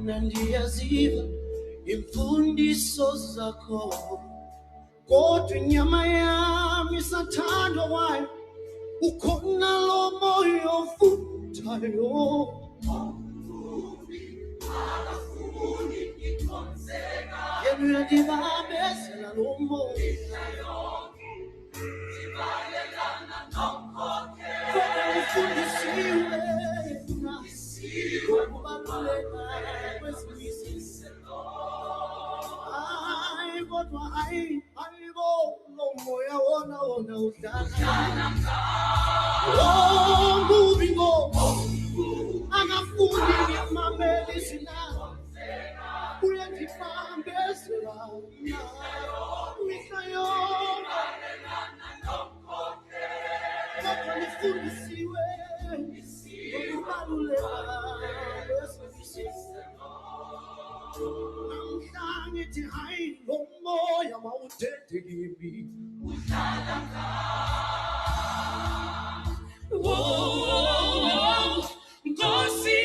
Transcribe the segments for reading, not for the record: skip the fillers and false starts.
nandiyaziva imfundiso zakho kodwa inyama yami isathandwa wayo ukhona lo moya ofuthayo yena uyandibambezela lo moya kodwa ngifundisiwe ukubaluleka kwezimiso kodwa ayibo lo moya wona udlala mubi ngoba angafuni ngimamele izina uyandibambezela mihla yonke kodwa ngifundisiwe ukubaluleka kwezimiso ngithi hayi lo moya mawuthethe kimi udlala Nkosi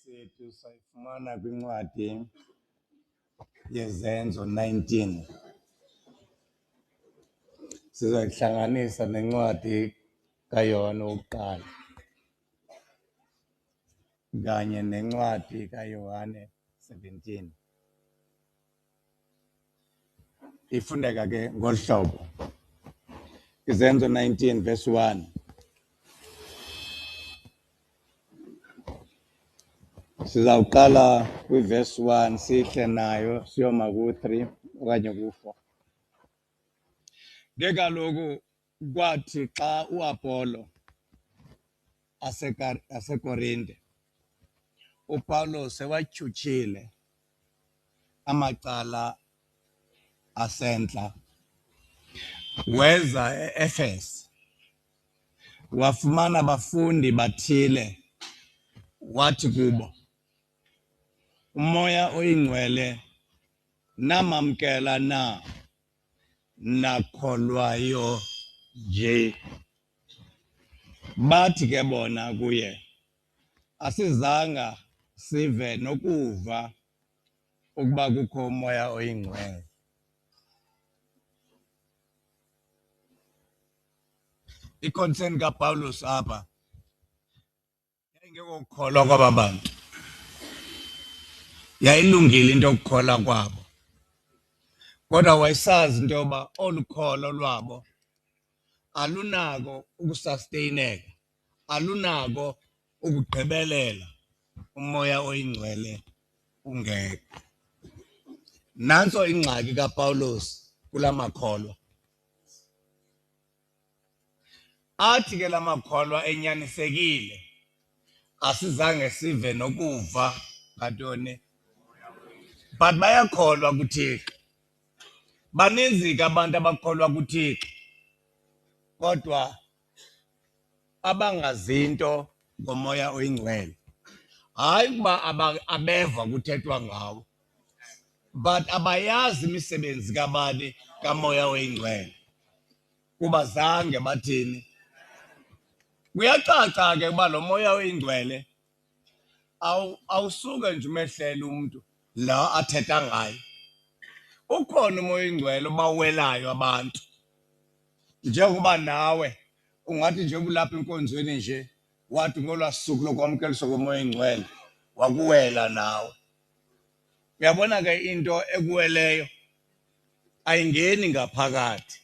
sethu sayifumana kwincwadi yezenzo 19 sizoyihlanganisa nencwadi kaYohane wokuqala kanye nencwadi kaYohane 17 ifundeka ke ngohlobo izenzo 19 verse 1 sizawuqala kwiverse 1 sihle nayo siyoma ku-3 okanye ku-4 ke kaloku kwathi xa uApolo aseKorinte uPawulos sewatyhutshile amacala asentla weza eEfesi wafumana abafundi bathile wathi kubo umoya oyingcwele namamkela na nakholwayo nje bathi ke bona kuye asizanga sive nokuva ukuba kukho umoya oyingcwele iconcern kaPawulos apha yayingekukholwa kwaba bantu yayilungile into yokukholwa kwabo kodwa wayesazi into yoba olu kholo lwabo alunako ukusustaineka alunako ukugqibelela umoya oyingcwele ungekho nanso ingxaki kaPawulos kula makholwa athi ke la makholwa enyanisekile asizange sive nokuva ngantoni but bayakholwa kuThixo baninzi ke abantu abakholwa kuThixo kodwa abangazinto ngomoya oyingcwele hayi kuba abeva kuthethwa ngawo but abayazi imisebenzi kabani kamoya oyingcwele kuba zange bathini. Kuyacaca ke kuba lo moya oyingcwele awusuke nje umehlele umuntu la athetha ngayo. Ukhona umoya oyingcwele obawelayo abantu, njengoba nawe ungathi nje ulapha enkonzweni nje wathi ngolwasuku lokwamkeliswa komoya oyingcwele wakuwela nawe. Uyabona ke into ekuweleyo ayingeni ngaphakathi,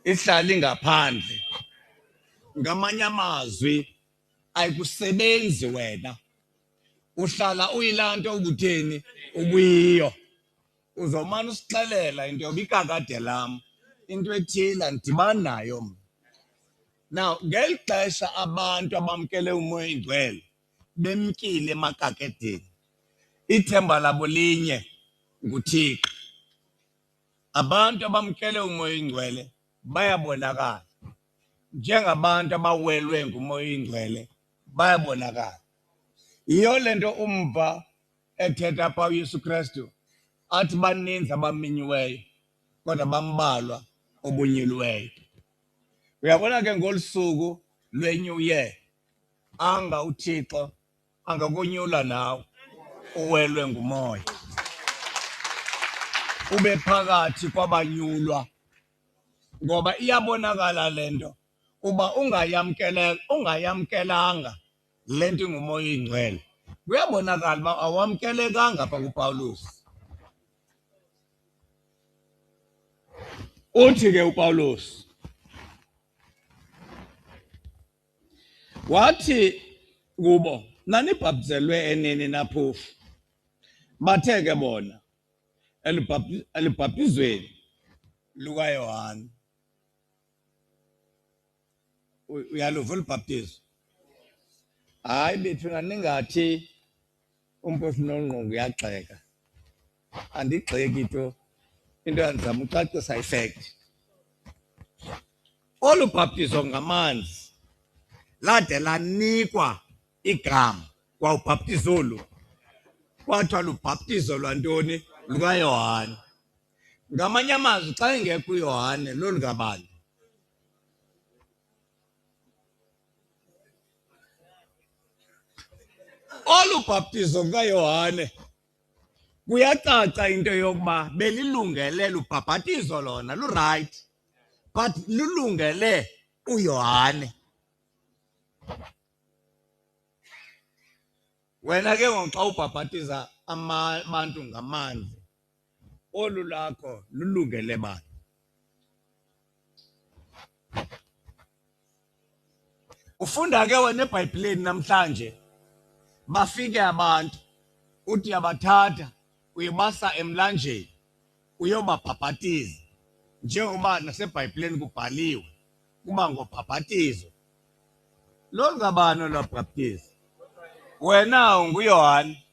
ihlala ingaphandle. Ngamanye amazwi ayikusebenzi wena, uhlala uyilanto ubutheni ubuyiyo. Uzomana usixelela into yoba ikakade lam into ethile ndidibana nayo mna. Now ngeli xesha abantu abamkele umoya oyingcwele bemkile emakakedeni, ithemba labo linye nguThixo. Abantu abamkele umoya oyingcwele bayabonakala, njengabantu abawelwe ngumoya oyingcwele bayabonakala. Yiyo le nto umva ethetha apha uYesu Kristu athi baninzi abaminyiweyo kodwa bambalwa obunyilweyo. Uyabona ke ngolu suku lwe-New Year anga uThixo angakonyula nawe uwelwe ngumoya, ube phakathi kwabanyulwa, ngoba iyabonakala le nto uba ungayamkelanga le nto ingumoya oyingcwele. Kuyabonakala uba awamkelekanga pha kuPawulos. Uthi ke uPawulos wathi kubo, nanibhaptizelwe enini naphofu? Bathe ke bona, elibhaptizweni lukaYohane. Uyaluva ulibhaptizo? Hayi bethuna ningathi uMphofu Nongqongo uyagxeka. Andigxeki to, into yandizama ucacisa effect. Olu bhaptizo ngamanzi lade lanikwa igama kwa ubhaptizo olu, kwathiwa lubhaptizo lwantoni? LukaYohane. Ngamanye amazwi xa engekho uYohane lolu ngabani? Olu bhaptizo lukaYohane kuyacaca into yokuba belilungele lubhabhatizo lona lurayithi, but lulungele uYohane. Wena ke ngoxa ubhabhatiza abantu ngamanzi, olu lakho lulungele bani? Ufunda ke wena eBhayibhileni namhlanje, bafike abantu uthi abathatha uyibasa emlanjeni uyobabhabhatiza, njengoba naseBhayibhileni kubhaliwe kuba ngobhabhatizo. Lolu ngabani olwabhaptiza? Wena unguYohane.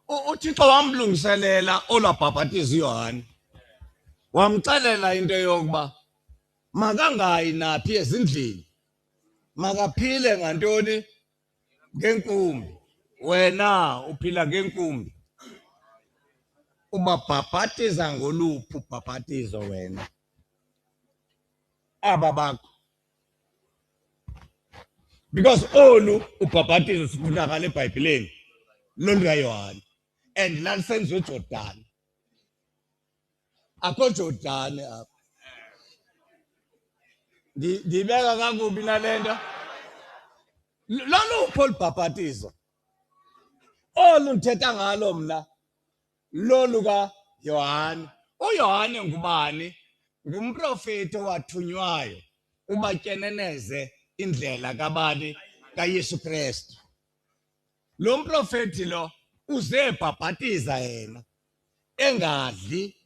uThixo wamlungiselela olwabhabhatiza uYohane, wamxelela into yokuba makangayi naphi ezindlini, makaphile ngantoni? Ngenkumbi. Wena uphila ngenkumbi, ubabhabhatiza ngoluphi ubhabhatizo wena? Aba bakho, because olu ubhabhatizo sifunakala eBhayibhileni lolu kaYohane, and lalisenziwe eJordani. Akho Jordani apha. Ndibeka kakubi nale nto. Loluphi olu bhabhatizo? Olu ndithetha ngalo mna lolu kaYohane. UYohane ngubani? Ngumprofeti owathunywayo ubatyeneneze indlela kabani? KaYesu Kristu. Lo mprofeti lo uzebhabhatiza yena, engadli,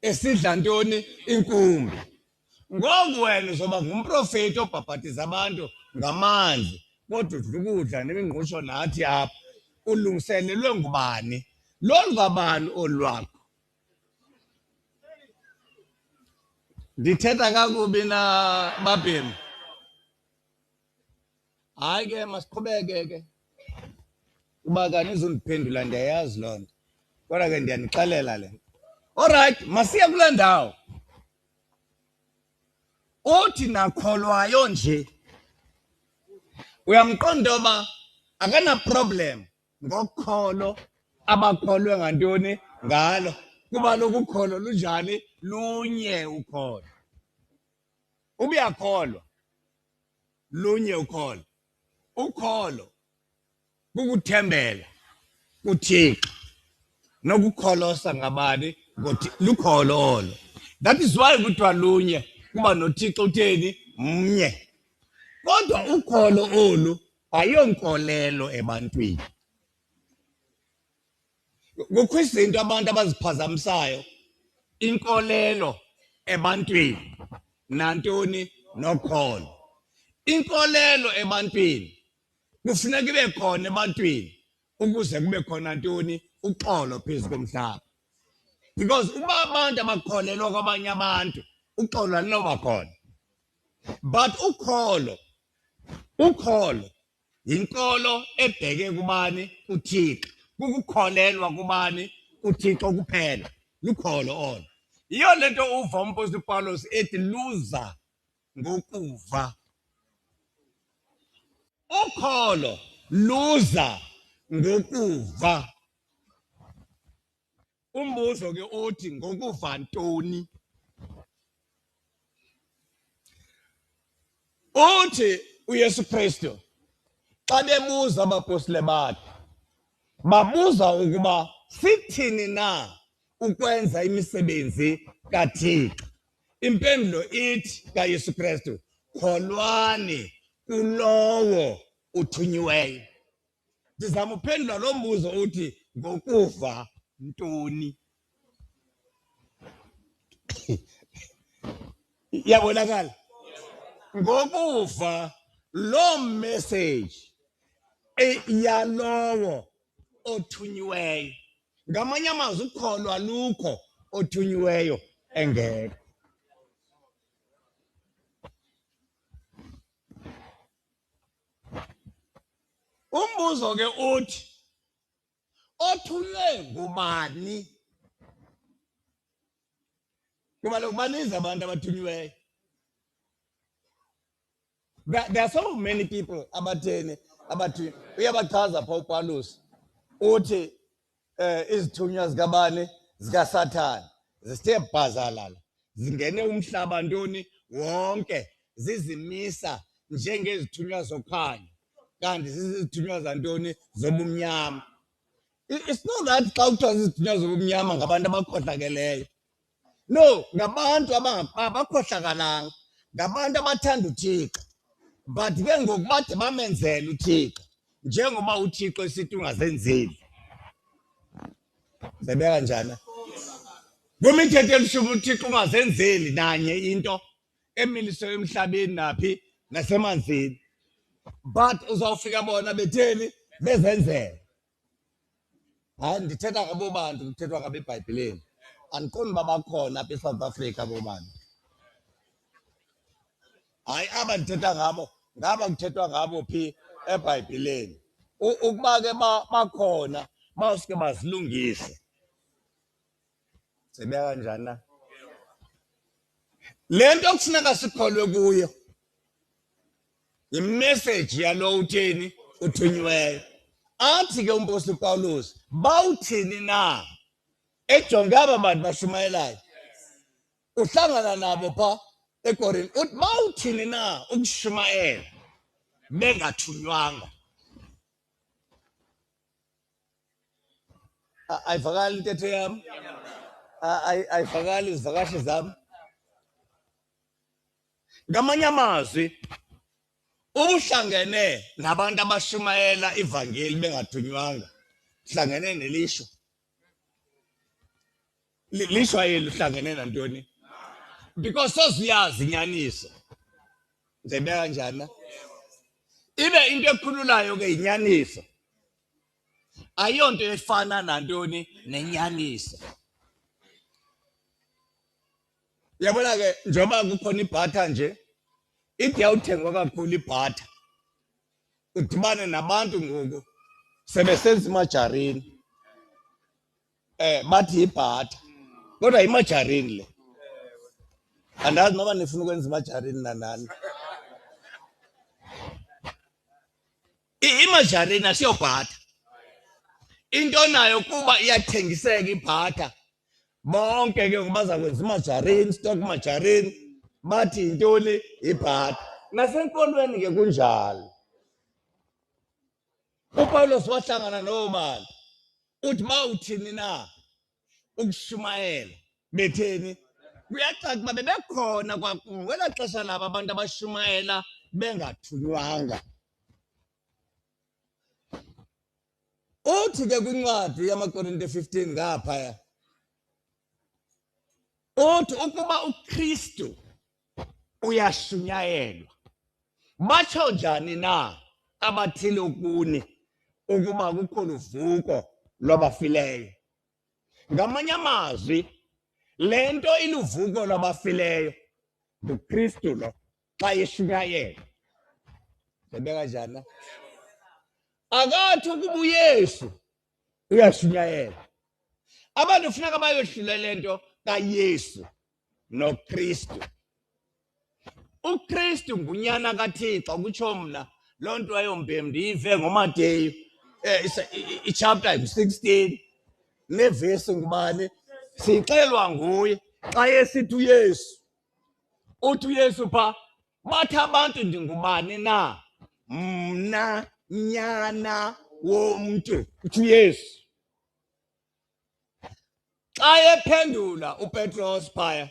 esidla ntoni? Inkumbi. Ngoku wena uzoba ngumprofeti obhabhatiza abantu ngamanzi, kodwa udla ukudla nemingqusho nathi apha. Ulungiselelwe ngubani? Lolu ngabani olu lwakho? Ndithetha kakubi na babhemi? hayi ke masiqhubeke ke kuba kanizundiphendula ndiyayazi loo nto kodwa ke ndiyanixelela le nto. Alright, masiye kule ndawo. Uthi nakholwayo nje uyamqonda oba akana problem ngokukholo abakholwe ngantoni ngalo kuba lokhu ukholo lunjani lunye ukholo. Ubuyakholwa lunye ukholo. Ukholo kukuthembela kuThixo nokukholosa ngabani lukholo olo. That is why kuthiwa lunye kuba noThixo utheni mnye. Kodwa ukholo olu ayonkolelo ebantwini. Kukho izinto abantu abaziphazamisayo inkolelo ebantwini nantoni nokholo. Inkolelo ebantwini kufuneka ibe khona ebantwini ukuze kube khona ntoni uxolo phezu komhlaba. Because uba abantu abakholelwa kwabanye abantu uxolo alinoba khona. But ukholo yinkolo ebheke kubani kuThixo. Kukukholelwa kubani kuThixo kuphela. Lukholo olo. Yiyo lento uva umpostoli uPawulos ethi luza ngokuva. Ukholo luza ngokuva. Umbuzo ke uthi ngokuva ntoni? Uthi uYesu Kristu xa bebuza abapostile bakhe babuza ukuba sithini na ukwenza imisebenzi kaThixo. Impendulo ithi kaYesu Kristu, kholwani kulowo uthunyiweyo. Ndizama uphendula lo mbuzo uthi ngokuva ntoni. Yabonakala? Ngokuva lo message yalowo othunyiweyo. Ngamanye amazwi ukholo alukho othunyiweyo engekho. Umbuzo ke uthi othunywe ngubani? Kuba lokhu baninzi abantu abathunyiweyo. There are so many people abatheni abathi uyabachaza pha uPawulos uthi izithunywa zikabani zikaSathane zisithe bhazalala zingene umhlaba ntoni wonke zizimisa njengezithunywa zokhanya kanti zizithunywa zantoni zobumnyama. It's not that xa kuthiwa zizithunywa zobumnyama ngabantu abakhohlakeleyo. No, ngabantu abakhohlakalanga, ngabantu abathanda uThixo. But ke ngoku bade bamenzela uThixo njengoba uThixo esithi ungazenzeli. Zebeka njani? Kwimithetho elishumi uThixo ungazenzeli nanye into emiliswe emhlabeni naphi nasemanzini. But uzawufika bona betheni bezenzela. Hayi ndithetha ngabo bantu kuthethwa ngabo eBhayibhileni. Andiqondi uba bakhona apha eSouth Africa abo bantu. Hayi aba ndithetha ngabo ngaba kuthethwa ngabo phi eBhayibhileni. Ukuba ke bakhona bawusuke bazilungise. Sibeka kanjani na? Le nto kufuneka sikholwe kuyo imessage yalo utheni uthunyiweyo. Athi ke umpostoli uPawulos bawuthini na ejonge aba bantu bashumayelayo uhlangana nabo pha eKorinte uthi bawuthini na ukushumayela bengathunywanga. Ayivakali intetho yam? Ayivakali izivakashi zam? Ngamanye amazwi ubuhlangene nabantu abashumayela ivangeli bengathunywanga hlangene nelishwa. Lishwa yeli uhlangene nantoni? Because soziyazi inyaniso. Ndibeka kanjani? Ibe into ekhululayo ke inyaniso. Ayonto efana nantoni nenyaniso. Yabona ke njengoba kukhona ibhatha nje ithi yawuthengwa kakhulu ibhatha udibane nabantu ngoku sebesenza imajarini bathi yibhatha kodwa imajarini le andazi noba nifuna ukwenza imajarini nanani imajarini asiyobhatha into nayo kuba iyathengiseka ibhatha bonke ke ngoba zakwenza imajarini stock majarini bathi yintoni ibhatha nasenkolweni ke kunjalo uPawulos wahlangana nobani uthi bawuthini na ukushumayela betheni kuyacaca ukuba bebekhona kwelaa xesha labo abantu abashumayela bengathunywanga uthi ke kwincwadi yamaKorinto 15 ngaphaya uthi ukuba uKristu uyashunyayelwa batsho njani na abathile kuni ukuba kukho luvuko lwabafileyo ngamanye amazwi le nto iluvuko lwabafileyo nguKristu lo xa yeshunyayelwa sebeka njani akathi ukuba uYesu uyashunyayelwa abantu funeka bayohlule le nto kaYesu noKristu uKristu ngunyana kaThixo kutsho mna loo nto ayombe ndiyive ngoMateyu ichapter 16 nevesi ngubani sixelwa nguye xa yesithi uYesu uthi uYesu pha bathi abantu ndingubani na mna nyana womntu uthi uYesu xa ephendula uPetros phaya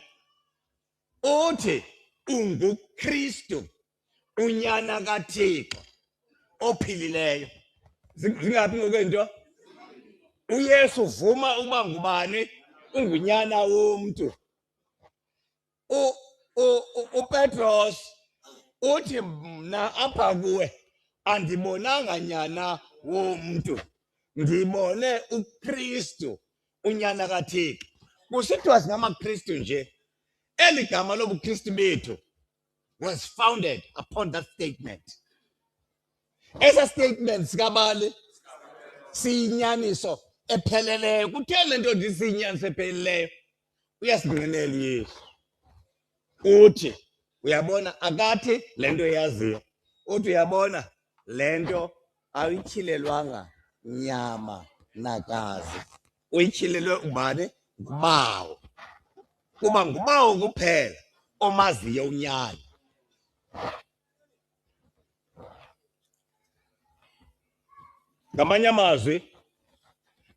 uthi unguKristu unyana kaThixo ophilileyo zingaphi ngokwento uYesu uvuma uba ngubani ungunyana womntu uPetros uthi mna apha kuwe andibonanga nyana womntu ndibone uKristu unyana kaThixo kusithiwa singamaKristu nje eli gama lobuKristu bethu was founded upon that statement esa statement sikabali siyinyaniso epheleleyo kutheni le nto ndisiyinyaniso epheleleyo uyasingqinela uYesu uthi uyabona akathi le nto eyaziyo uthi uyabona le nto ayityhilelwanga nyama nagazi uyityhilelwe ubani ngubawo kuba ngubawo kuphela omaziyo unyana ngamanye amazwi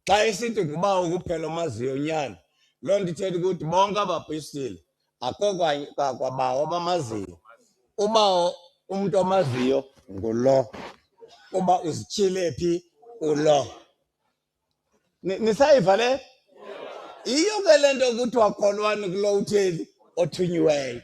xa esithi ngubawo kuphela omaziyo unyana loo nto ithetha ukuthi bonke abapostile akho kwabawo abamaziyo ubawo umntu omaziyo ngulo uba uzityhile phi ulo nisayiva le iyo ke le nto kuthiwa kholwani kulo utheni othunyiweyo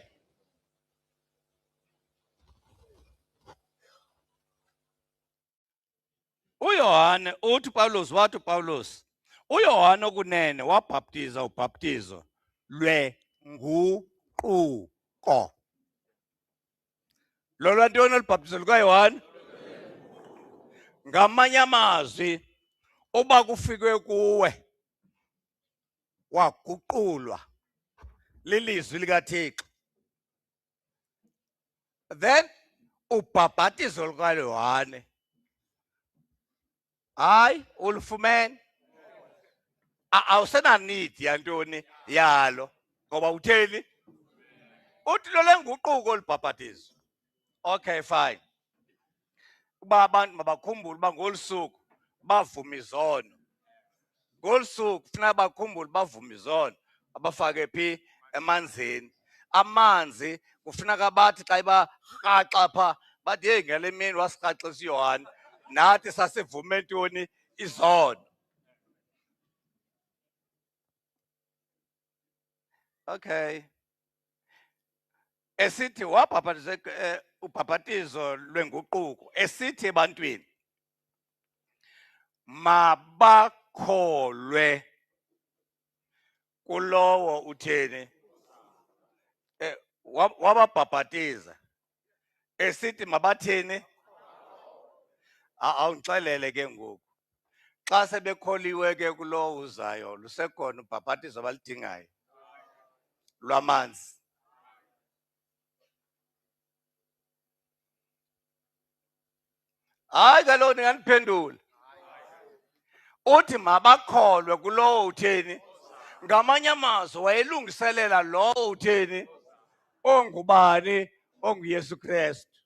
uYohane uthi Pawulos wathi uPawulos uYohane okunene wabhaptiza ubhaptizo lwenguquko lolwantoni olubhaptizo lukaYohane ngamanye amazwi uba kufikwe kuwe waguqulwa lilizwi likaThixo then ubhaptizo lukaYohane hayi ulufumene awusenanidi yantoni yalo ngoba utheni uthi lo lenguquko olubhaptizo okay fine uba abantu mabakhumbule uba ngolusuku bavuma izono ngolusuku funeka bakhumbule bavuma izono abafake phi emanzini amanzi kufuneka bathi xa ibarhaxa pha bathi heyi ngale mini wasirhaxisa uYohane nathi sasivume ntoni izono okay esithi wabhaptize ubhaptizo lwenguquko esithi ebantwini mabakholwe kulowo utheni wababhaptiza esithi mabathini Awungixelele ke ngoku. Xa sebekholiwe ke kulo uzayo, lusekhona ubhapatizo abalidingayo lwamanzi. Hayi kaloku ndingandiphendula. Uthi mabakholwe kulowo utheni. Ngamanye amazwi wayelungiselela lowo utheni ongubani onguYesu Kristu.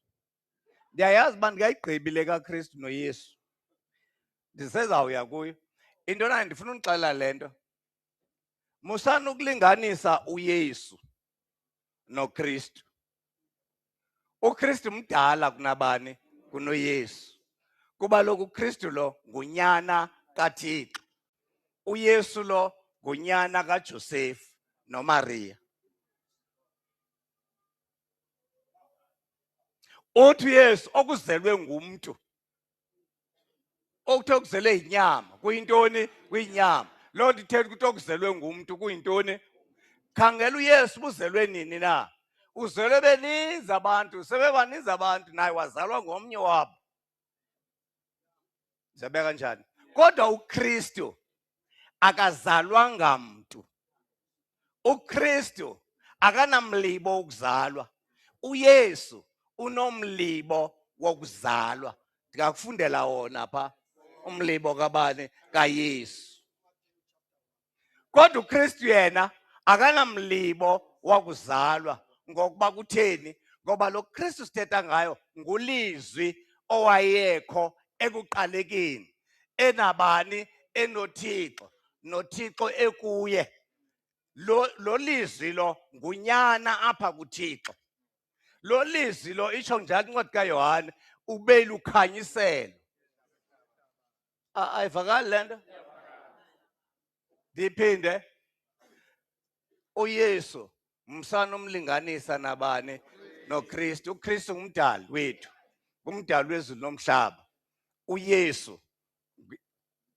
Ndiyayazi uba ndingayigqibile kaKristu noYesu. Ndisezawuya kuyo. Into nayo ndifuna unixelela le nto. Musana ukulinganisa uYesu noKristu. uKristu mdala kunabani kunoYesu. Kuba lokhu uKristu lo ngunyana kaThixo. uYesu lo ngunyana kaJosefu noMaria. Uthi uYesu okuzelwe ngumntu. Okuthe okuzelwe yinyama kuyintoni? Kuyinyama. Loo nto ithetha ukuthi okuzelwe ngumntu kuyintoni? Khangela uYesu ubuzelwe nini na? Uzelwe beninzi abantu, sebebaninzi abantu, naye wazalwa ngomnye wabo. Ndizabeka kanjani? Kodwa uKristu akazalwanga mntu. uKristu akanamlibo wokuzalwa. uYesu unomlibo wokuzalwa. Ndingakufundela wona pha umlibo kabani? kaYesu. Kodwa uKristu yena akanamlibo wakuzalwa. Ngokuba kutheni? Ngoba lo Kristu sithetha ngayo ngulizwi owayekho ekuqalekeni. Enabani? EnoThixo. noThixo ekuye. Lo lizwi lo ngunyana apha kuThixo. Lo lizwi lo itsho njalo incwadi kaYohane ube lukhanyiselo. Ayivakali le nto? Ndiphinde. uYesu msana umlinganisa nabani? noKristu. uKristu ngumdali wethu. ngumdali wezulu nomhlaba. uYesu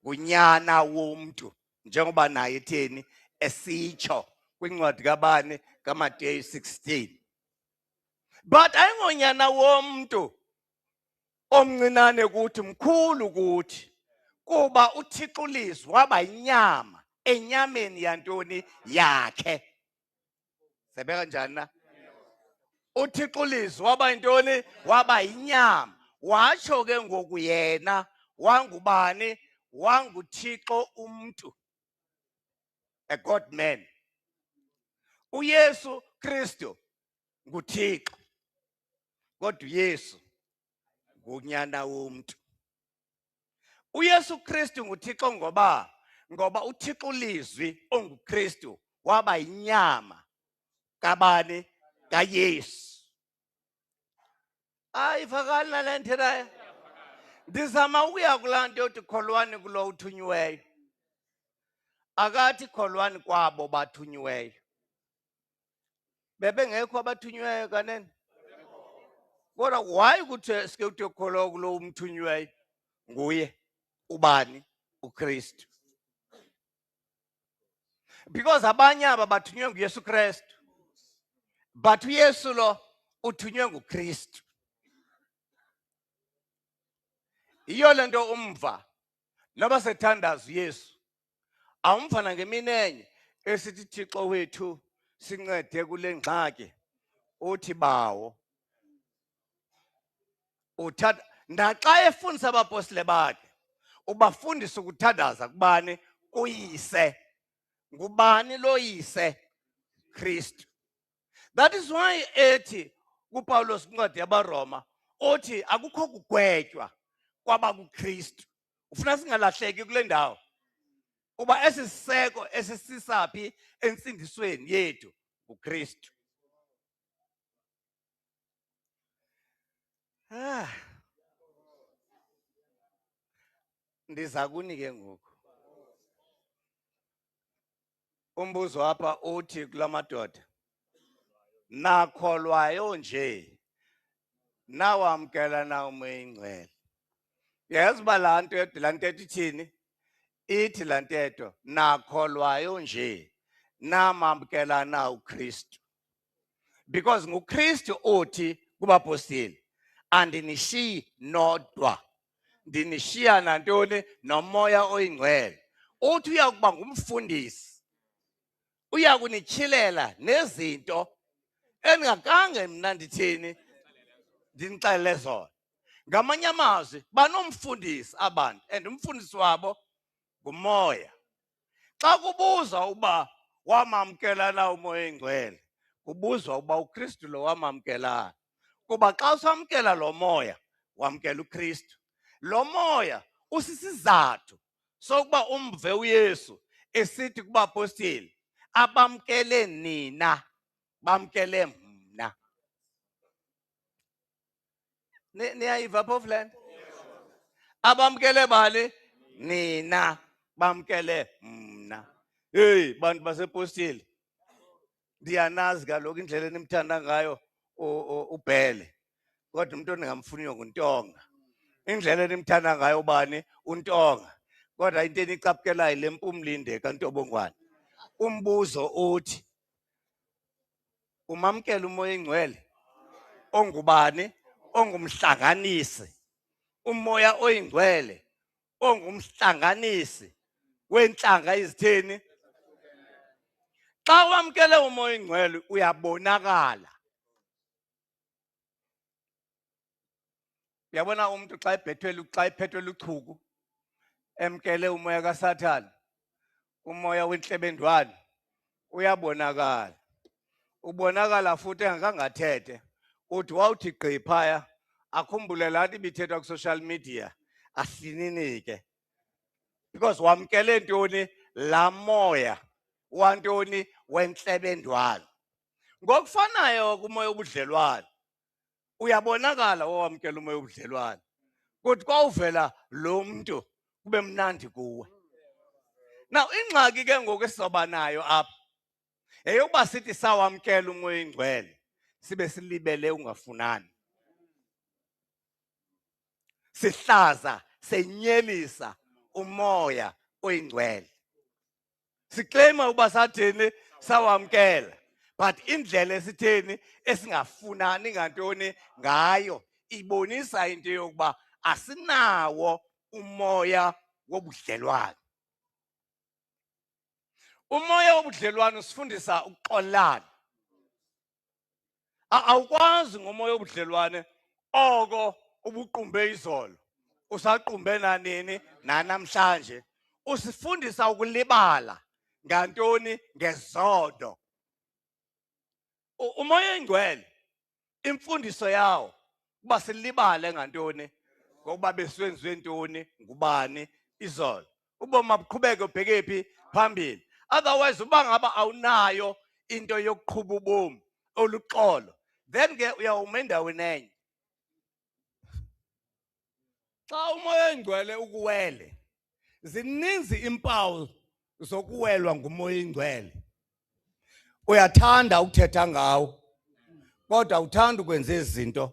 ngunyana womntu. Njengoba naye etheni esitsho kwincwadi kabani? kaMateyu 16. But ayingonyana womntu omncinane kuthi, mkhulu kuthi. Kuba uThixo ulizwi waba yinyama. Enyameni yantoni? yakhe. Sebeka kanjani na? uThixo ulizwi waba yintoni? waba yinyama. Watsho ke ngoku yena wangubani? wanguThixo umntu. A God man. uYesu Kristu nguThixo. Kodwa uYesu ngunyana womntu. uYesu Kristu nguThixo ngoba uThixo ulizwi onguKristu waba yinyama kabani? kaYesu. Ayivakali nale nthethayo? Ndizama ukuya kulaa nto yothi kholwani kulo uthunyiweyo. Akathi kholwani kwabo bathunyiweyo. Bebengekho abathunyiweyo kanene? Kodwa why kuthi sike uthi kholwa kulo umthunyiweyo? Nguye. Ubani? uKristu. Because abanye aba bathunywe nguYesu Kristu. But uYesu lo uthunywe nguKristu. Iyo le nto umva noba sethandaza uYesu. Awumva nangemini enye esithi Thixo wethu sincede kule ngxaki. Uthi bawo. Uthatha naxa efundisa abapostile bakhe ubafundisa ukuthandaza kubani? Kuyise. Ngubani lo yise? Kristu. That is why ethi kuPawulos kwincwadi yabaRoma uthi akukho kugwetywa kwaba kuKristu. Ufuna singalahleki kule ndawo. Uba esi siseko esisisaphi entsindisweni yethu uKristu. Ndiza kuni ke ngoku. Umbuzo apha uthi kula madoda. Nakholwayo nje nawamkela na umoya ingcwele. Yazi uba laa ntetho ithini? Ithi laa ntetho nakholwayo nje namamkela na uKristu. Because nguKristu uthi kubapostile andinishiyi nodwa ndinishiya nantoni nomoya oyingcwele. Uthi uyakuba ngumfundisi, uya kunityhilela nezinto endingakange mna ndithini ndinixelele zona. Ngamanye amazwi banomfundisi abantu and umfundisi wabo ngumoya. Xa kubuzwa uba wamamkela na umoya oyingcwele, kubuzwa uba uKristu lo wamamkelana. Kuba xa usamkela lo moya, wamkela uKristu. Lo moya usisizathu sokuba umve uYesu esithi kubapostile, abamkele nina, bamkele mna. Niyayiva phofu le nto? Abamkele bani? Nina, bamkele mna. Hey, bantu basepostile, ndiyanazi kaloku indlela enimthanda ngayo uBhele, kodwa umuntu endingamfuniyo nguNtonga. Indlela enimthanda ngayo ubani? uNtonga. Kodwa into enicaphukelayo le Mpumlinde kaNtobongwane. Umbuzo uthi, umamkela umoya oyingcwele ongubani? Ongumhlanganisi. Umoya oyingcwele ongumhlanganisi wentlanga ezitheni. Xa wamkele umoya oyingcwele uyabonakala. Uyabona umuntu xa ephethwe luchuku, emkele umoya kaSathane, umoya wentlebendwane, uyabonakala. Ubonakala futhi engakangathethe. Uthi wawuthi gqi phaya, akhumbule laa nto ibithethwa kwi-social media, asininike. Because wamkele ntoni? Laa moya wantoni? Wentlebendwane. Ngokufanayo kumoya wobudlelwane, uyabonakala owamkela umoya wobudlelwane. Kuthi kwawuvela lo mntu kube mnandi kuwe. Now ingxaki ke ngoku esizoba nayo apha yeyokuba sithi sawamkela umoya oyingcwele sibe silibele ungafunani. Sihlaza, senyelisa umoya oyingcwele. Sikleyima uba sathini? Sawamkela. But indlela esitheni esingafunani ngantoni ngayo ibonisa into yokuba asinawo umoya wobudlelwane. Umoya wobudlelwane usifundisa ukuxolana. Awukwazi ngomoya wobudlelwane oko ubuqumbe izolo usaqumbe nanini nanamhlanje. Usifundisa ukulibala ngantoni? Ngezondo. Umoya oyingcwele imfundiso yawo kuba silibale ngantoni? Ngokuba besenziwe ntoni? Ngubani? Izolo. Ubomi mabuqhubeke ubheke phi? Phambili. Otherwise uba ngaba awunayo into yokuqhuba ubomi oluxolo, then ke uyawuma endaweni enye. Xa umoya oyingcwele ukuwele, zininzi iimpawu zokuwelwa ngumoya oyingcwele. Uyathanda ukuthetha ngawo, kodwa awuthandi ukwenza izinto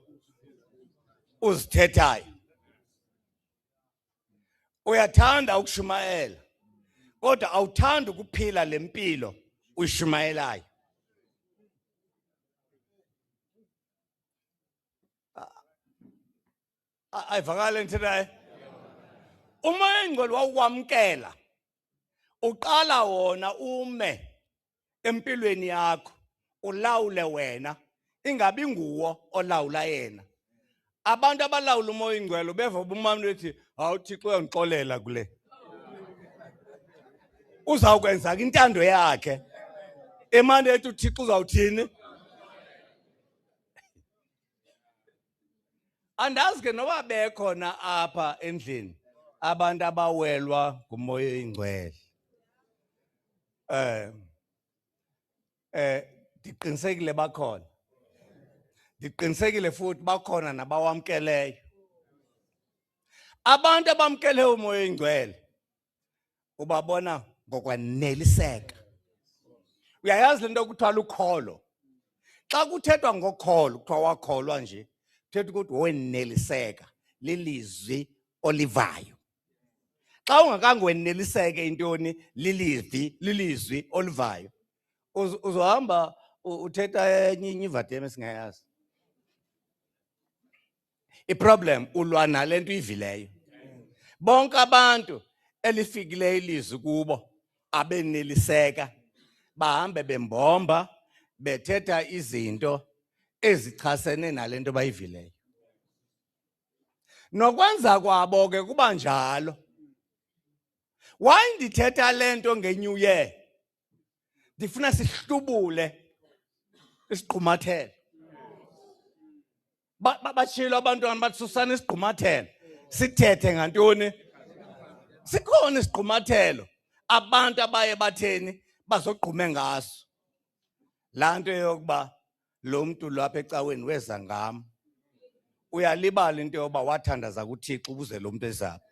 uzithethayo. Uyathanda ukushumayela, kodwa awuthandi ukuphila le mpilo uyishumayelayo. Ayivakale ntinaye. Umoya oyingcwele wawukwamkela, uqala wona ume empilweni yakho, ulawule wena, ingabi nguwo olawula yena. Abantu abalawula umoya oyingcwele beva ubumamni bethi, hawu Thixo uyandixolela kule. Uzawukwenza intando yakhe. Emane ethi uThixo uzawuthini? Andazi ke noba bekhona apha endlini abantu abawelwa ngumoya oyingcwele. Ndiqinisekile bakhona. Ndiqinisekile futhi bakhona nabawamkeleyo. Abantu abamkele umoya oyingcwele ubabona ngokwaneliseka. Uyayazi lento kuthiwa lukholo. Xa kuthethwa ngokholo kuthiwa wakholwa nje, kuthetha ukuthi weneliseka, lilizwi olivayo. Xa ungakange weneliseke intoni? Lilizwi olivayo. Uzohamba uthetha enye ivateme singayazi. Iproblem ulwa nale nto uyivileyo. bonke abantu elifikile ilizwi kubo abeneliseka bahambe bembomba bethetha izinto ezichasene nalento bayivileyo. Nokwenza kwabo ke kuba njalo. Why ndithetha lento ngeNew Year? Ndifuna sihlubule isigqumathelo. Batshilo abantwana bathi susana isigqumathelo. Sithethe ngantoni? Sikhona isigqumathelo abantu abaye batheni bazogqume ngaso. Laa nto yokuba lo mntu lapha ecaweni weza ngam. Uyalibala into yoba wathandaza kuThixo ukuze lo mntu ezapha.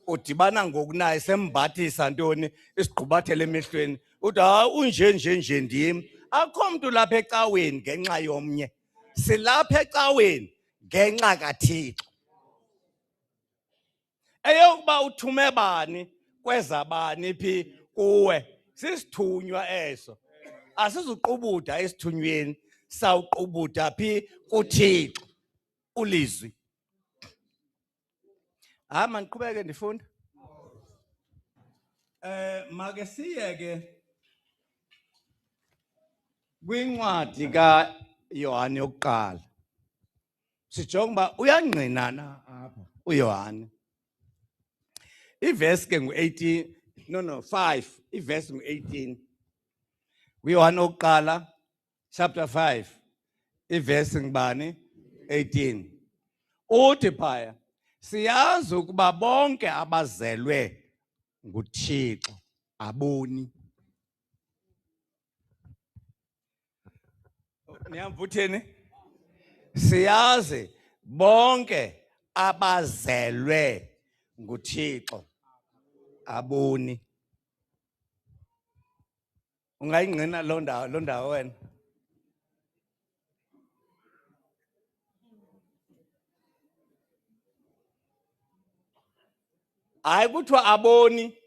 Udibana ngokunaye sembathisa ntoni isigqubathelo emehlweni. Uthi hayi unje ndim. Akho mntu lapha ecaweni ngenxa yomnye. Silapha ecaweni ngenxa kaThixo. Eyokuba uthume bani kweza bani phi kuwe sisithunywa eso. Asizuqubuda esithunyweni sawuqubuda phi kuThixo ulizwi. Mandiqhubeke ndifunda. Make siye ke kwincwadi kaYohane yokuqala. Sijonga uba uyangqinana apha uYohane. Ivesi ke ngu-18 5 ivesi ngu-18 kuYohane wokuqala chapter 5 ivesi ngubani 18 uthi phaya siyazi ukuba bonke abazelwe nguThixo aboni. Niyamvutheni? Siyazi bonke abazelwe nguThixo aboni. Ungayingqina lo ndawo wena. Hayi kuthiwa aboni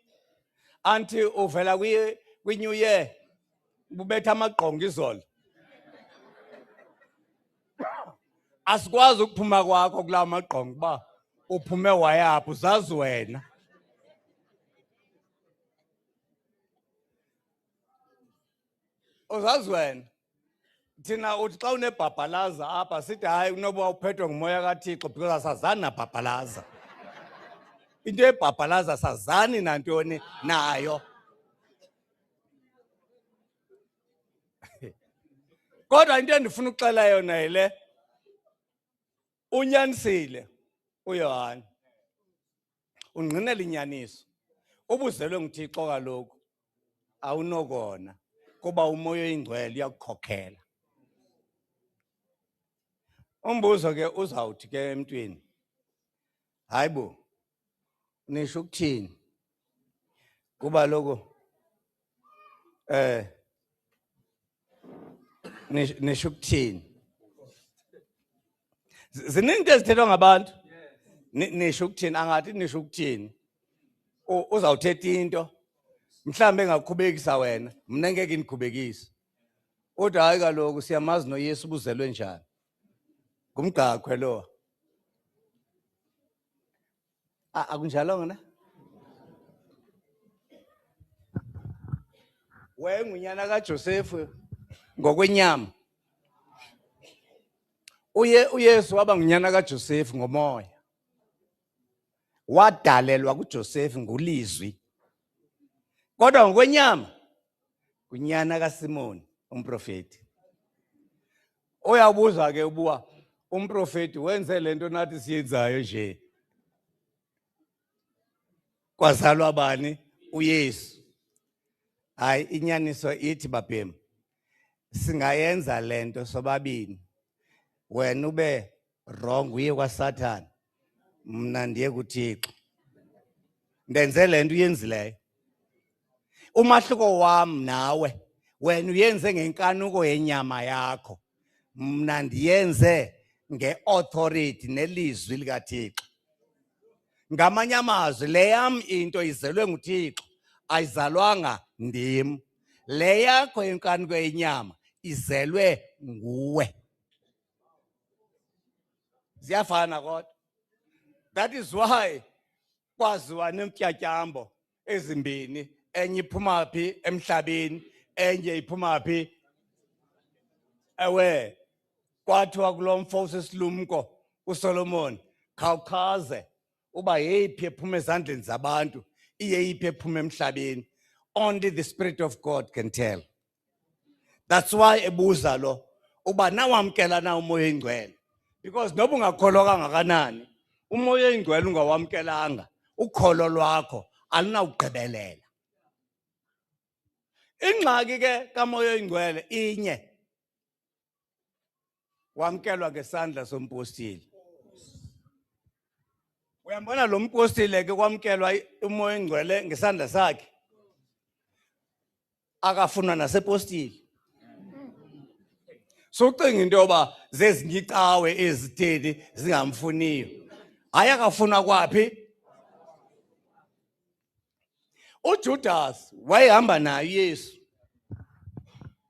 anti uvela kwi-New Year ubetha amagqongo izolo. Asikwazi ukuphuma kwakho kula maqongo ba uphume wayaphi uzazi wena. Uzazi wena. Thina uthi xa unebhabhalaza apha sithi hayi unoba uphethwe ngumoya kaThixo because asazani nabhabhalaza. Into yebhabhalaza asazani nantoni nayo. Kodwa into endifuna ukuxela yona yile. Unyanisile uYohane. Ungqinela inyaniso. Ubuzelwe nguThixo kaloku awunokona kuba umoya oyingcwele uyakukhokhela. Umbuzo ke uzawuthi ke emntwini. Hayibo. Nisho ukuthini? Kuba lokho nisho ukuthini? Ziningi into ezithethwa ngabantu. Nisho ukuthini? Angathi nisho ukuthini? Uzawuthetha into mhlambe engakukhubekisa wena, mina ngeke nikhubekise. Kodwa hayi kaloku siyamazi noYesu ubuzelwe njani. Ngumgaqwe lo. Akunjalo ngena? Wengunyana kaJosefu ngokwenyama. uYesu waba ngunyana kaJosefu ngomoya. Wadalelwa kuJosefu ngolizwi. Kodwa ngokwenyama kunyana kaSimoni umprofeti. Uyabuza ke ubuwa umprofeti wenze lento nathi siyenzayo nje. Kwazalwa bani? uYesu. Hayi inyaniso ithi babhemu. Singayenza lento sobabini. Wena ube wrong uye kwaSathane. Mna ndiye kuThixo. Ndenze lento uyenzileyo. Umahluko wami nawe wena uyenze ngenkanuko yenyama yakho. Mna ndiyenze ngeauthority nelizwi likaThixo. Ngamanye amazwi le yam into izelwe nguThixo ayizalwanga ndim. Le yakho yenkanuko yenyama izelwe nguwe. Ziyafana kodwa. That is why kwaziwa nemtyatyambo ezimbini, enye iphuma phi emhlabeni, enye iphuma phi. Ewe, kwathiwa kulo mfo usisilumko uSolomon, khawukhaze uba yeyiphi ephuma ezandleni zabantu, iyeyiphi ephuma emhlabeni. Only the Spirit of God can tell. That's why ebuza lo uba nawamkela na umoya oyingcwele, because noba ungakholwa kangakanani umoya oyingcwele ungawamkelanga, ukholo lwakho alinawugqibelela. Ingxaki ke kamoya oyingcwele inye, wamkelwa ngesandla sompostile. Uyambona lo mpostile ke kwamkelwa umoya oyingcwele ngesandla sakhe, akafunwa nasepostile. So ucinga into yoba zezinye icawe ezitheni zingamfuniyo, hayi akafuna kwaphi. uJudas wayehamba naye Yesu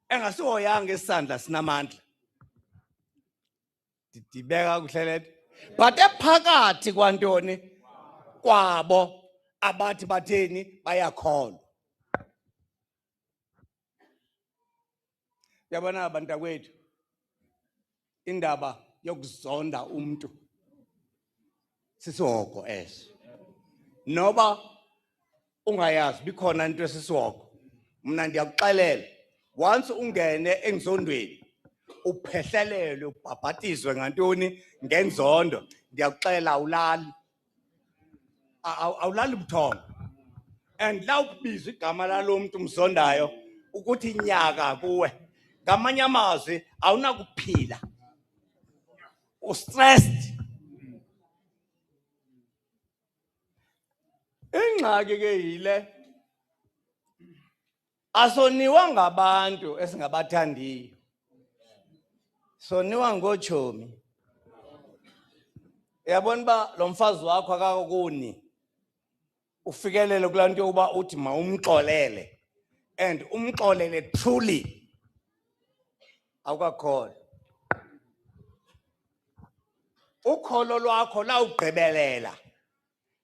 engasihoyanga isandla sinamandla, dibeka kuhlelethe, but ephakathi kwantoni kwabo abathi batheni bayakholwa. Yabona abantu kwethu, indaba yokuzonda umuntu sisihoko eso. Noba ungayazi bikhona into esisihoko, mna ndiyakuxelela, once ungene engizondweni uphehlelelwe ubhabhatizwe ngantoni ngenzondo, ndiyakuxelela awulali buthongo. And la ukubizwa igama lalo muntu umzondayo ukuthi inyaka kuwe, ngamanye amazwi awunakuphila, ustressed. Ingxaki ke yile, asoniwa ngabantu esingabathandiyo, soniwa ngotshomi. Uyabona uba lo mfazi wakho akakuni ufikelele kulaa nto yokuba uthi mawumxolele, and umxolele truly, awukakholwa. Ukholo lwakho lawugqibelela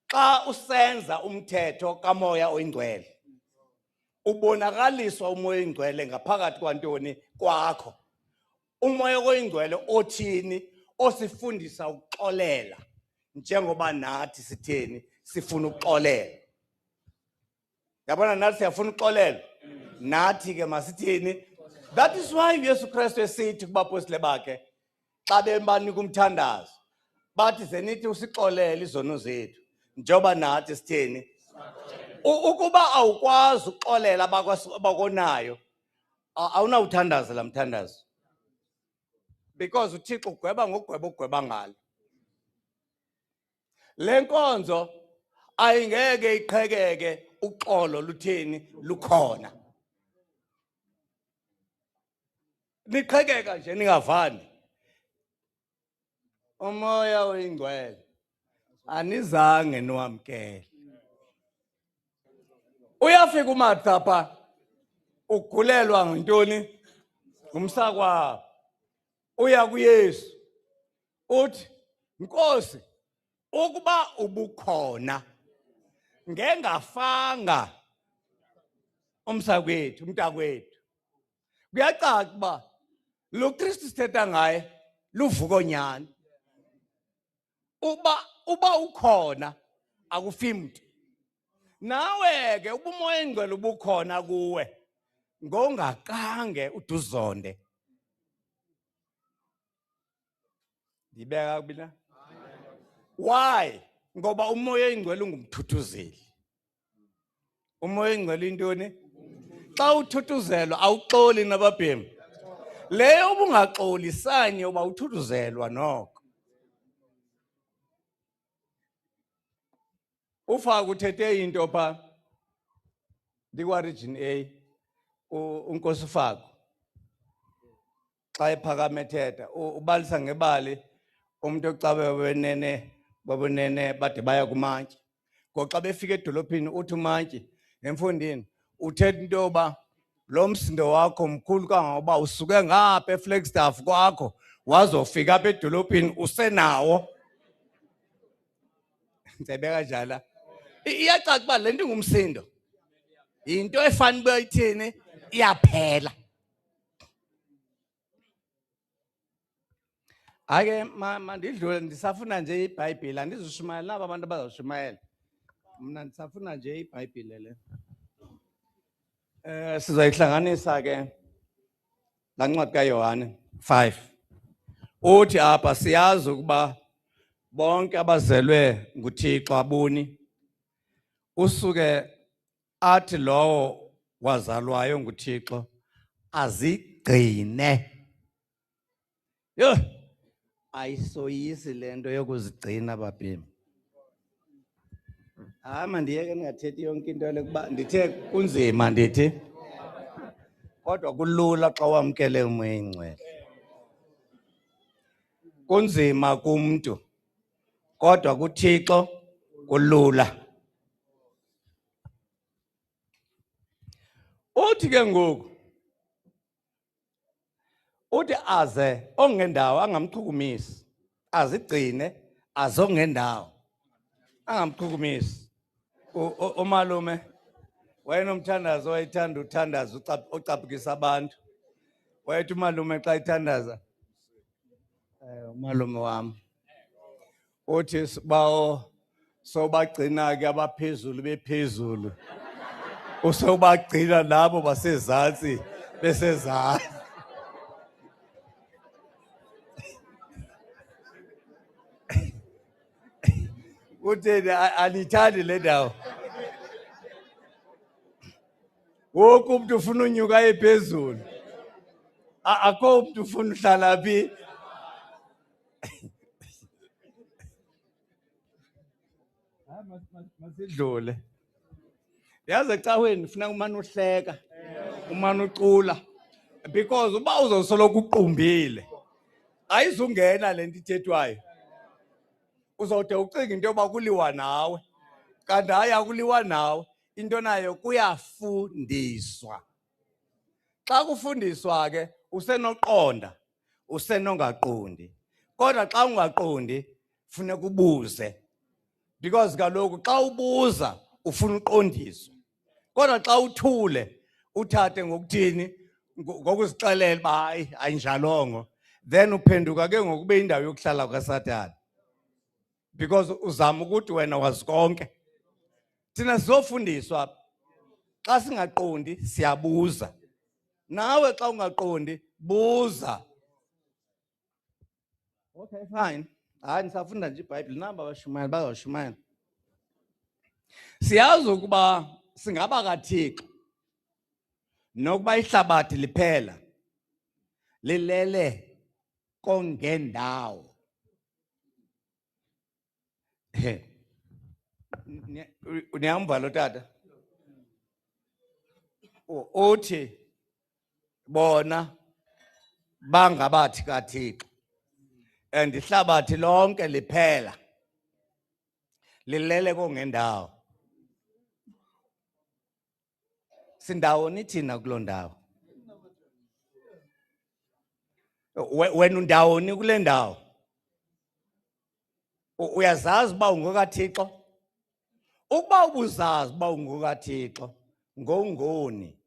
xa usenza umthetho kamoya oyingcwele, ubonakaliswa umoya oyingcwele ngaphakathi kwantoni kwakho. Umoya oyingcwele othini, osifundisa ukuxolela, njengoba nathi sitheni sifuna ukuxolela. Yabona nathi siyafuna ukuxolela, nathi ke masithini. That is why uYesu Kristu esithi kubapostile bakhe xa bebanika umthandazo, bathi zenithi usixolele izono zethu njengoba nathi sitheni. Ukuba awukwazi ukuxolela abakonayo, awunawuthandaza la mthandazo, because uThixo ugweba ngokugweba ugweba ngalo. Le nkonzo ayingeke iqhekeke uxolo lutheni lukhona. Niqhekeka nje ningavani. Umoya oyingcwele anizange niwamkele. Uyafika uMartha pha ugulelwa ngintoni ngumsakwabo, uya kuYesu uthi, Nkosi, ukuba ubukhona ngengafanga umsakwethu umntakwethu. Kuyacaca uba lo Kristu sithetha ngaye luvuko nyani. Uba ukhona akufi mntu. Nawe ke ubumoya oyingcwele ubukhona kuwe ngongakange uduzonde. Ndibeka kubina. Why? Ngoba umoya oyingcwele ungumthuthuzeli. Umoya oyingcwele intoni? Xa uthuthuzelwa awuxoli nababhemi. Leyo ubungaxolisanye uba uthuthuzelwa noko. Ufaka uthethe into pha ndikwa region A, uNkosi Ufako xa ephakame thetha ubalisa ngebali umuntu ocabe babonene bade baya kuMantyi. Ngoxa befika edolophini uthi uMantyi emfundini uthetha into yoba lo msindo wakho mkhulu kangangoba usuke ngapha eFlagstaff kwakho wazofika apha edolophini usenawo. Ndibeka njala. Iyacaca uba le nto ingumsindo. Into efana uba ithini iyaphela. Ake mandidlule ndisafuna nje iBhayibhile andizushumayela nabo abantu abazawushumayela. Mna ndisafuna nje iBhayibhile le. Sizoyihlanganisa ke la ncwadi kaYohane 5. Uthi apha siyazi ukuba bonke abazelwe nguThixo abuni. Usuke athi lowo wazalwayo nguThixo azigcine. Yo, ayisoyisi lento yokuzigcina babhemi. Mandiyeke ningathethi yonke into le kuba ndithe kunzima ndithi. Kodwa kulula xa wamkele umoya oyingcwele. Kunzima kumuntu. Kodwa kuThixo kulula. Uthi ke ngoku uthi aze ongendawo angamchukumisi, azigcine azongendawo angamchukumisi. Umalume wayenomthandazo wayethanda uthandaza ucaphukisa abantu. Wayethi umalume xa ethandaza umalume wami uthi bawo sobagcina ke abaphezulu bephezulu. Usobagcina nabo basezantsi besezantsi. Utheni alithandi le ndawo. Wonke umuntu ufuna unyuka ephezulu. Akho umuntu ufuna uhlala phi. Masidlule. Yazi ecaweni ufuna umane uhleka, umane ucula. Because uba uzosoloko uqumbile, ayizungena le nto ithethwayo. Uzawude ucinga into yoba kuliwa nawe. Kanti hayi akuliwa nawe. Into nayo kuyafundiswa. Xa kufundiswa ke usenoqonda, usenongaqondi. Kodwa xa ungaqondi funeka ubuze. Because kaloku xa ubuza ufuna uqondiswa. Kodwa xa uthule uthathe ngokuthini ngokuzixelela uba hayi ayinjalongo, then uphenduka ke ngokube indawo yokuhlala kaSathane. Because uzama ukuthi wena wazi konke. Thina sizofundiswa xa singaqondi siyabuza. Nawe xa ungaqondi buza. Okay, fine. Hayi nisafunda nje iBhayibhile namba abashumayeli bazawushumayela. Siyazi ukuba singaba kaThixo nokuba ihlabathi liphela lilele kongendawo. Uniyamva lo tata? Uthi bona bangabathi kaThixo and ihlabathi lonke liphela lilele kongendawo. Sindawoni thina kuloo ndawo. Wena undawoni kule ndawo. Uyazazi uba ungokaThixo? Ukuba ubuzazi uba ungokaThixo ngongoni.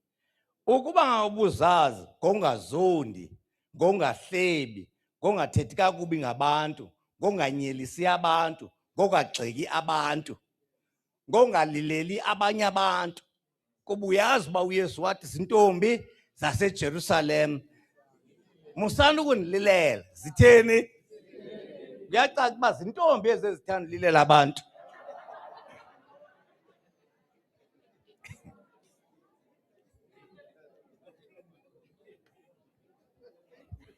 Ukuba ngawubuzazi ngongazondi, ngongahlebi, ngongathethi kakubi ngabantu, ngonganyelisi abantu, ngongagxeki abantu, ngongalileli abanye abantu. Kuba uyazi uba uYesu wathi zintombi zaseJerusalem musanda ukundililela. Zitheni? Kuyacaca uba zintombi ezizithanda ulilela abantu.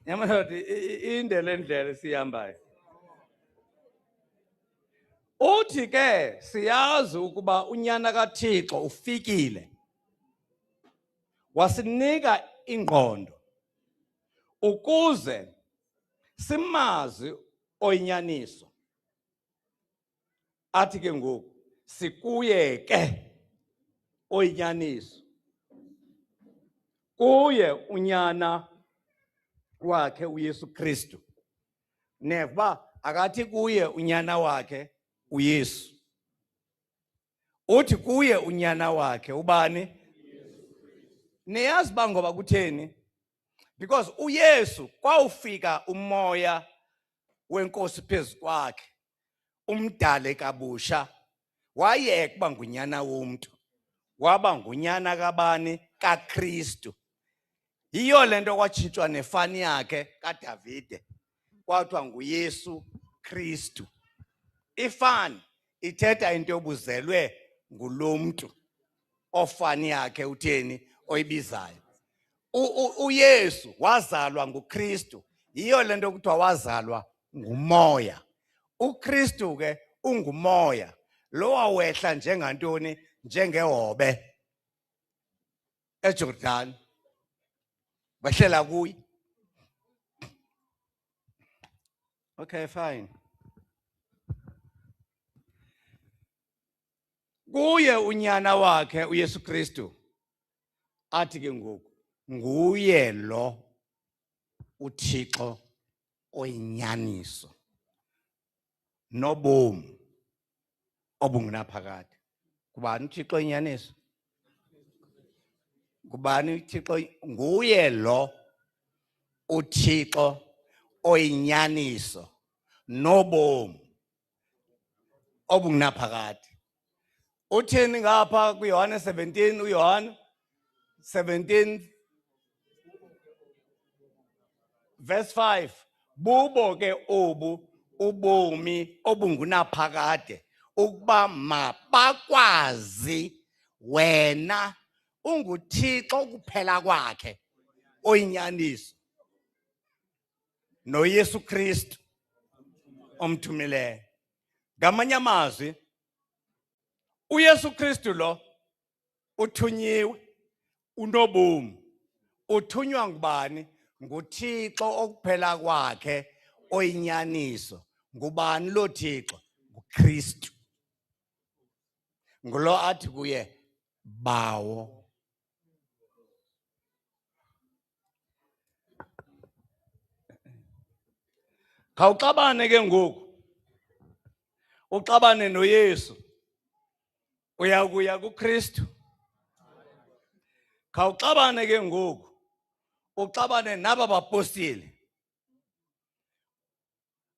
Yamani indlela endlela sihambayo. Uthi ke siyazi ukuba unyana kaThixo ufikile. Wasinika ingqondo ukuze simazi oyinyaniso. Athi ke ngoku sikuye ke oyinyaniso. Kuye unyana wakhe uYesu Kristu. Neva akathi kuye unyana wakhe uYesu. uthi kuye unyana wakhe ubani? Niyazi ba ngoba kutheni? Because uYesu kwawufika umoya wenkosi phezu kwakhe, umdale kabusha, wayeka uba ngunyana womntu, waba ngunyana kabani? KaKristu. Yiyo le nto kwatshintshwa nefani yakhe kaDavide kwathiwa nguYesu Kristu. Ifani ithetha into yobuzelwe ngulo mntu ofani yakhe utheni oyibizayo. uYesu wazalwa nguKristu, yiyo le nto kuthiwa wazalwa ngumoya. UKristu ke ungumoya lo wawehla njengantoni? Njengehobe eJordani, bahlela kuye. Okay, fine. Kuye unyana wakhe uYesu Kristu athi ke ngoku nguye lo uThixo oyinyaniso nobomi obungunaphakade. Kubani uThixo oyinyaniso? Kubani uThixo? Nguye lo uThixo oyinyaniso nobomi obungunaphakade. Uthini ngapha kuYohane 17, uYohane 17 verse 5, bubo ke obu ubomi obungunaphakade, ukuba mabakwazi wena unguThixo kuphela kwakhe oyinyaniso noYesu Kristu omthumileyo. Ngamanye amazwi, uYesu Kristu lo uthunyiwe, unobomi, uthunywa ngubani? NguThixo okuphela kwakhe oyinyaniso. Ngubani lo Thixo? nguKristu. Ngulo athi kuye bawo. Khawuxabane ke ngoku, uxabane noYesu, uyakuya kuKristu. Khawuxabane ke ngoku, uxabane naba bapostile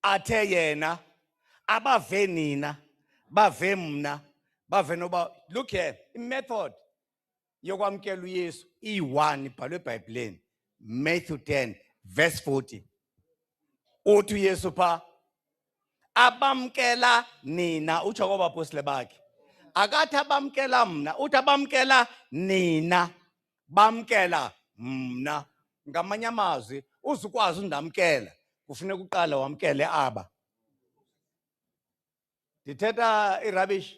athe yena abave nina, bave mna, bave noba. Look here, imethod yokwamkela uYesu iyi-1 ibhalwe eBhayibhileni. Matthew 10 verse 40. Uthi uYesu pha, abamkela nina, utsho kwabapostile bakhe. Akathi abamkela mna, uthi abamkela nina, bamkela mna. Ngamanye amazwi, uzukwazi undamkela kufuneka uqala wamkele aba. Ndithetha irubbish?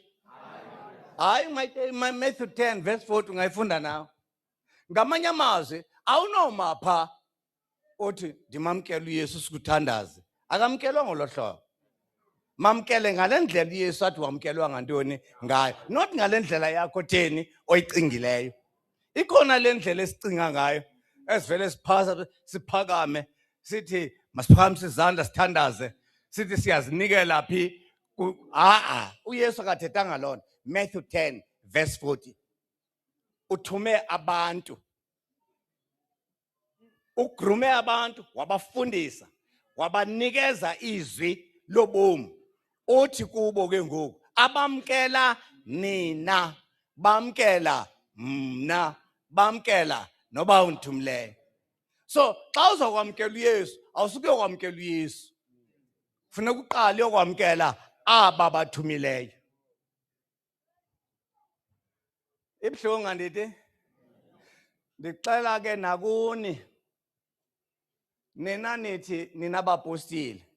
Hayi, Matthew 10 verse 40 ungayifunda nawe. Ngamanye amazwi, awunoma pha uthi ndimamkela uYesu sikuthandaze. Akamkelwa ngolo hlobo. Mamkele ngale ndlela uYesu athi wamkelwa ngantoni ngayo, not ngale ndlela yakho theni oyicingileyo. Ikhona le ndlela esicinga ngayo, esivele siphasa siphakame sithi masiphakamise izandla sithandaze, sithi siyazinikela phi. uYesu akathethanga loo nto. Matthew 10 verse 40. Uthume abantu, ugrume abantu, wabafundisa, wabanikeza izwi lobomi. Uthi kubo ke ngoku, abamkela nina, bamkela mna, bamkela noba undithumileyo. So xa uzokwamkela uYesu, awusuke uyokwamkela uYesu, funeka uqale uyokwamkela aba bathumileyo. Ibuhlungu andithi? Ndixela ke nakuni, nina nithi nina bapostile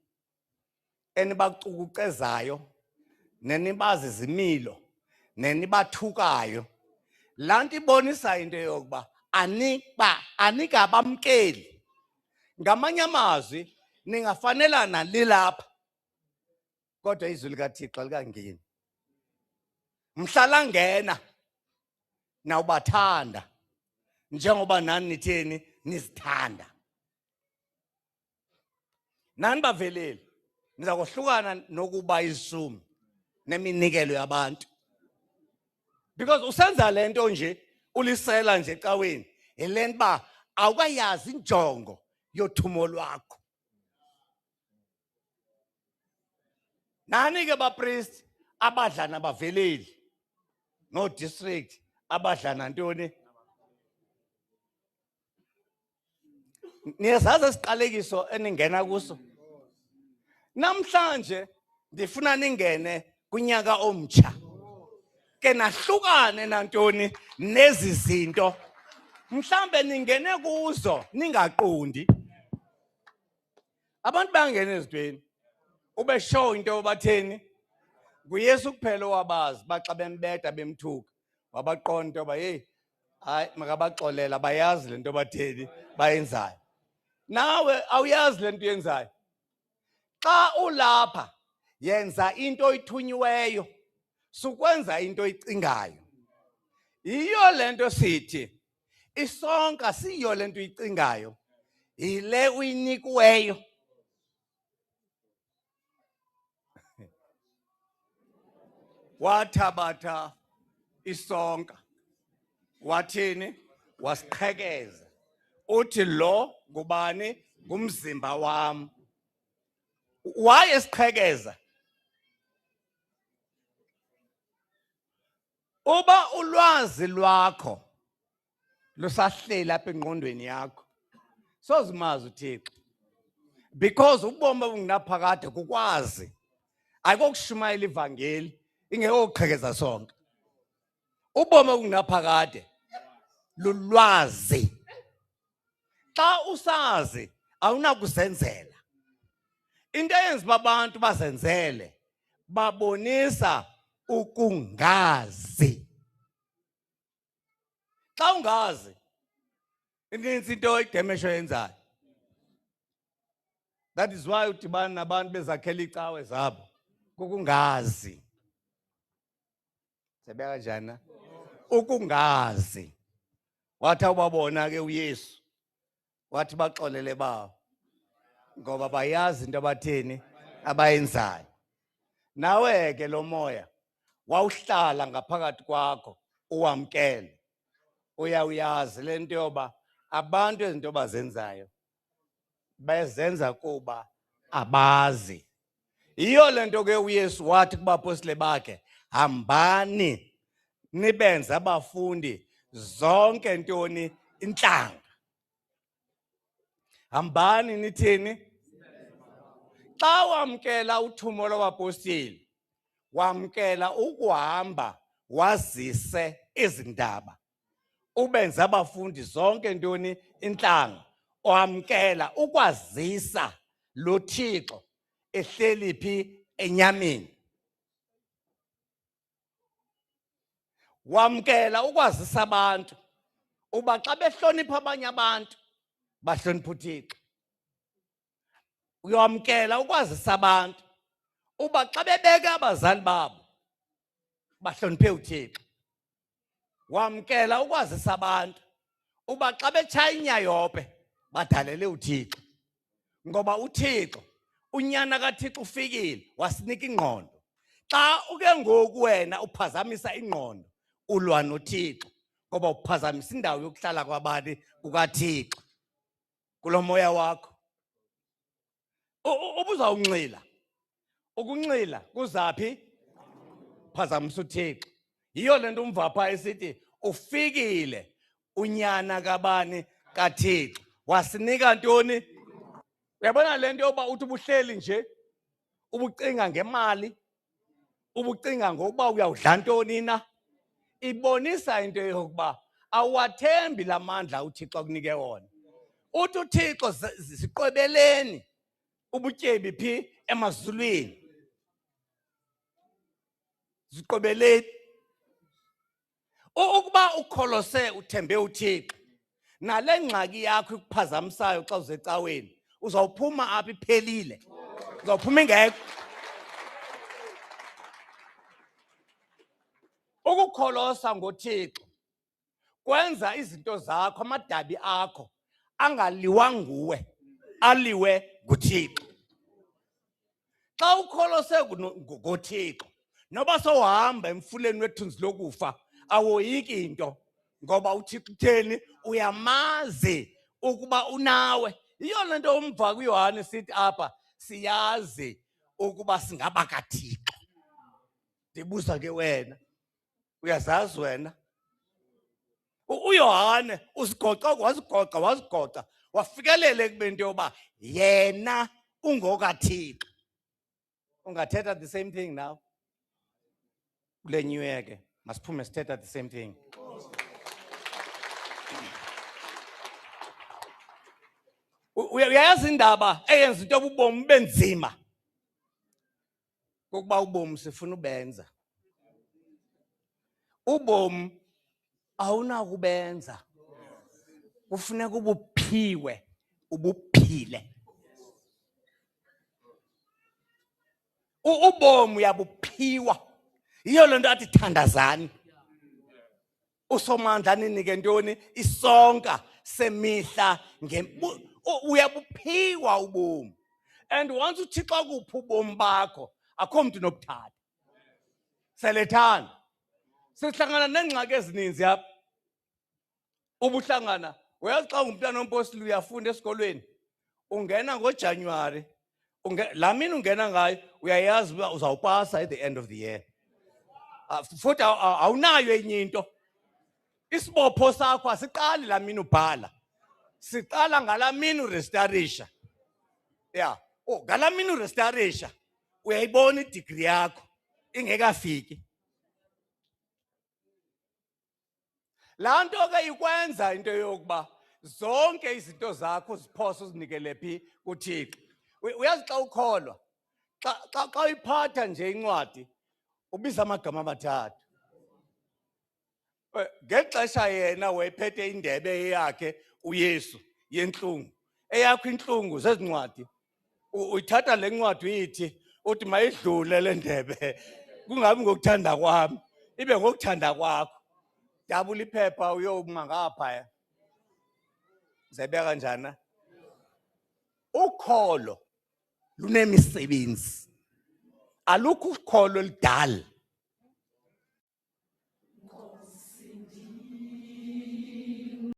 enibacukucezayo, nenibazi izimilo, nenibathukayo. Laa nto ibonisa into yokuba anikabamkeli. Ngamanye amazwi, ningafanelana lilapha, kodwa izwi likaThixo likangeni. Mhlala ngena nawubathanda njengoba nani nitheni nizithanda. Nani baveleli, niza kohlukana nokuba izisumi neminikelo yabantu. Because usenza lento nje ulisela nje ecaweni elento ba awukayazi injongo yothumo lwakho. Nani ke bapriest abadla nabaveleli no district abadla nantoni. Niyazazi isiqalekiso eningena kuso. Namhlanje ndifuna ningene kunyaka omtsha. Ke nahlukane nantoni nezi zinto. Mhlambe ningene kuzo ningaqondi. Abantu bangena ezintweni. Ube show into batheni. Kuyesu kuphela owabazi baxa bembeda bemthuka. Wabaqonda into ba hey hayi makabaxolela bayazi lento batheni bayenzayo. Nawe awuyazi lento yenzayo. Xa ulapha yenza into oyithunyiweyo. Sukwenza into oyicingayo. Iyo lento sithi isonka siyo lento uyicingayo. Ile uyinikiweyo. Wathabatha isonka. Wathini? Wasiqhekeza. Uthi lo ngubani? Ngumzimba wami. Waye siqhekeza. Uba ulwazi lwakho lusahleli apha engqondweni yakho. Sozimazi uThixo. Because ubomi obungunaphakade kukwazi. Ayikokushumayela ivangeli ingekoqhekeza sonke. Ubomi obungunaphakade lulwazi. Xa usazi awunakuzenzela. Into eyenza abantu bazenzele babonisa ukungazi. Xa ungazi ininzi into idemesho yenzayo. That is why udibana nabantu bezakhela icawe zabo kukungazi. Sebeka kanjani na? Ukungazi. Wathi ubabona ke uYesu. Wathi baxolele bawo. Ngoba bayazi into abatheni abayenzayo. Nawe ke lo moya wawuhlala ngaphakathi kwakho uwamkele. Uyazi lento yoba abantu izinto bazenzayo bezenza kuba abazi. Iyo lento ke uYesu wathi kubapostile bakhe hambani nibenze abafundi zonke ntoni inhlanga. Hambani nithini? Xa wamkela uthumo lwabapostile wamkela ukuhamba wazise izindaba. Ubenza abafundi zonke ntoni inhlanga. Wamkela ukwazisa lo Thixo ehleli phi enyameni. Wamkela ukwazisa abantu uba xa behlonipha abanye abantu bahlonipha uThixo. Uyamkela ukwazisa abantu uba xa bebeka abazali babo bahloniphe uThixo. Wamkela ukwazisa abantu uba xa betshaya inyayophe badalele uThixo. Ngoba uThixo unyana kaThixo ufikile wasinika ingqondo. Xa uke ngoku wena uphazamisa ingqondo ulwa noThixo ngoba uphazamisa indawo yokuhlala kwabani kukaThixo kulo moya wakho. Ubuzawunxila. Ukunxila kuzaphi? Phazamisa uThixo. Yiyo lento umvapha esithi ufikile unyana kabani kaThixo. Wasinika ntoni? Uyabona lento yoba uthi ubuhleli nje ubucinga ngemali ubucinga ngokuba uyawudla ntoni na. Ibonisa into yokuba awathembi lamandla uThixo akunike wona. Uthi uThixo ziqwebeleni ubutyebi phi emazulwini. Ziqwebeleni. Ukuba ukholose uthembe uThixo nale ngxaki yakho ikuphazamisayo xa uzecaweni uzawuphuma apha iphelile. Uzawuphuma ingekho. Ukukholosa ngoThixo kwenza izinto zakho amadabi akho angaliwa nguwe aliwe nguThixo. Xa ukholose ngoThixo noba sowuhamba emfuleni wethunzi lokufa awoyiki into ngoba uThixo utheni uyamazi ukuba unawe. Yiyo le nto umva kuYohane sithi apha siyazi ukuba singaba kaThixo. Ndibuza ke wena, uyazazi wena? uYohane wasigoqa wafikelela ekubeni into yoba yena ungokaThixo. Ungathetha the same thing now? Kule new year ke masiphume sithetha the same thing. Uyayazi indaba eyenza into ubomi benzima kokuba ubomi sifuna ubenza. Ubomi awunakubenza, kufuneka ubuphiwe ubuphile. Ubomi uyabuphiwa. Yiyo le nto athi thandazani. Usomandla ninike ntoni? Isonka semihla uyabuphiwa ubomi. And once uThixo akupha ubomi bakho akho mntu nokuthatha. Selethanda. Sihlangana nengxaki ezininzi apha. Ubuhlangana, uyazi xa ungumntana ompostile uyafunda esikolweni, ungena ngoJanuwari, laa mini ungena ngayo uyayazi uba uzawupasa at the end of the year. Futhi awunayo enye into. Isibopho sakho asiqali laa mini ubhala. Siqala ngalaa mini urestarisha. Ya, ngalaa mini urestarisha uyayibona idigri yakho ingekafiki. Laa nto ke ikwenza into yokuba zonke izinto zakho uziphosa uzinikele phi? kuThixo. Uyazi xa ukholwa, xa uyiphatha nje incwadi ubiza amagama amathathu. Ngexesha yena wayephethe indebe yakhe uYesu yentlungu, eyakho intlungu zezincwadi, uyithatha le ncwadi uyithi uthi mayidlule le ndebe, kungabi ngokuthanda kwami ibe ngokuthanda kwakho. Dabula iphepha uyoma ngaphaya. Zebe kanjani? Ukholo lunemisebenzi. Alukho ukholo oludala.